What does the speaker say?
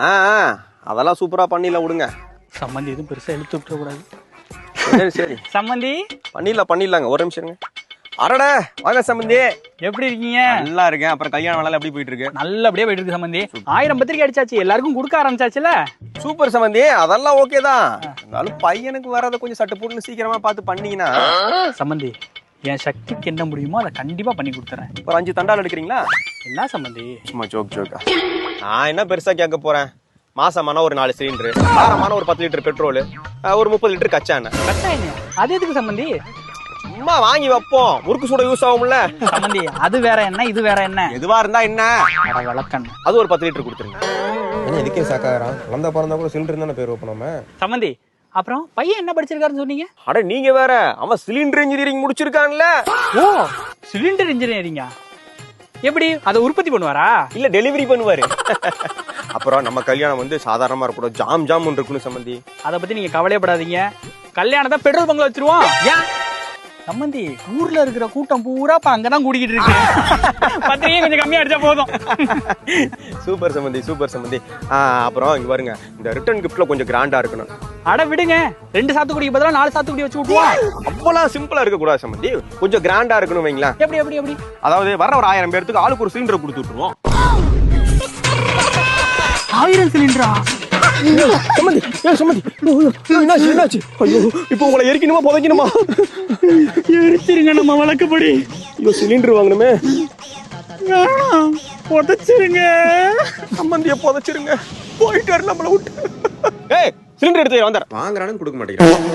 ஆ அதெல்லாம் சூப்பரா பண்ணிடலாம் விடுங்க. சம்மந்தி எதுவும் பெருசா இழுத்து விட்டுற கூடாது. சரி சரி சம்மந்தி பண்ணிடலாங்க. ஒரு நிமிஷம் இருங்க. அடட வாங்க சம்பந்தி, எப்படி இருக்கீங்க? நல்லா இருக்கேன். அப்புறம் கல்யாணம் வேலை எப்படி போயிட்டு இருக்கு? நல்லபடியா போயிட்டு இருக்கு சம்மந்தி. 1000 பத்திரிக்கை அடிச்சாச்சு, எல்லாருக்கும் கொடுக்க ஆரம்பிச்சாச்சுல. சூப்பர் சம்பந்தி, அதெல்லாம் ஓகே தான். இருந்தாலும் பையனுக்கு வரத கொஞ்சம் சட்டு போட்டு சீக்கிரமா பார்த்து பண்ணீங்கன்னா. சம்மந்தி என் சக்திக்கு என்ன முடியுமோ அதை கண்டிப்பா பண்ணி கொடுத்துறேன். ஒரு 5 தண்டால் எடுக்கிறீங்களா? என்ன சம்மந்தி சும்மா ஜோக்கா. நான் என்ன பெருசா கேட்க போறேன். மாசமான ஒரு 4 சிலிண்டரு, வாரமான ஒரு 10 லிட்டர் பெட்ரோல், ஒரு 30 லிட்டர் கச்சா எண்ணெய். கச்சா எண்ணெய் அது எதுக்கு சம்மந்தி? சும்மா வாங்கி வைப்போம், முறுக்கு சூட யூஸ் ஆகும்ல. சம்மந்தி அது வேற என்ன இது வேற என்ன? எதுவா இருந்தா என்ன, வழக்கண்ண அது ஒரு 10 லிட்டர் கொடுத்துருங்க. என்ன இதுக்கே சாக்காரான்? வளர்ந்தா பிறந்தா கூட சிலிண்டர் தானே பேர் வைப்போம் நம்ம. சம்மந்தி அப்புறம் பையன் என்ன படிச்சிருக்காருன்னு சொன்னீங்க? அட நீங்க வேற, அவன் சிலிண்டர் இன்ஜினியரிங் முடிச்சிருக்கான்ல. ஓ சிலிண்டர் இன்ஜினியரிங்கா? எப்படி அதை உற்பத்தி பண்ணுவாரா? இல்ல டெலிவரி பண்ணுவாரு. அப்புறம் நம்ம கல்யாணம் வந்து சாதாரணமா இருக்கக்கூடாது, ஜாம் ஜாம் இருக்குன்னு சம்பந்தி. அதை பத்தி நீங்க கவலையப்படாதீங்க. கல்யாணத்தை பெட்ரோல் பங்க்ல வச்சிருவோம். ஏன் சம்மந்தி ஊர்ல இருக்கிற கூட்டம் பூரா அங்கதான் கூடிக்கிட்டு இருக்கு. பத்திரிகையும் கொஞ்சம் கம்மியா அடிச்சா போதும். சூப்பர் சம்பந்தி, சூப்பர் சம்பந்தி. அப்புறம் இங்க பாருங்க, இந்த ரிட்டர்ன் கிஃப்ட்ல கொஞ்சம் கிராண்டா இருக்கணும். அட விடுங்க, 2 சாத்துக்குடிக்கு பதிலா 4 சாத்துக்குடி வச்சு விட்டுருவோம். அவ்வளவு சிம்பிளா இருக்க கூடாது சம்பந்தி, கொஞ்சம் கிராண்டா இருக்கணும் வைங்களா. எப்படி எப்படி எப்படி? அதாவது வர ஒரு 1000 பேருக்கு ஆளுக்கு ஒரு சிலிண்டர் கொடுத்து விட்டுருவோம். 1000 சிலிண்டரா? சம்பந்தி சம்பந்தி, என்னாச்சு? ஐயோ, இப்போ உங்களை எரிக்கணுமா புதைக்கணுமா? எரிச்சிருங்க நம்ம வழக்கப்படி. ஐயோ சிலிண்டர் வாங்கணுமே. புதைச்சிருங்க சம்பந்திய புதைச்சிருங்க. போயிட்டாரு நம்மள விட்டு. ஏய் சிலிண்டர் எடுத்து வந்தார் வாங்குறானு கொடுக்க மாட்டேங்கிறான்.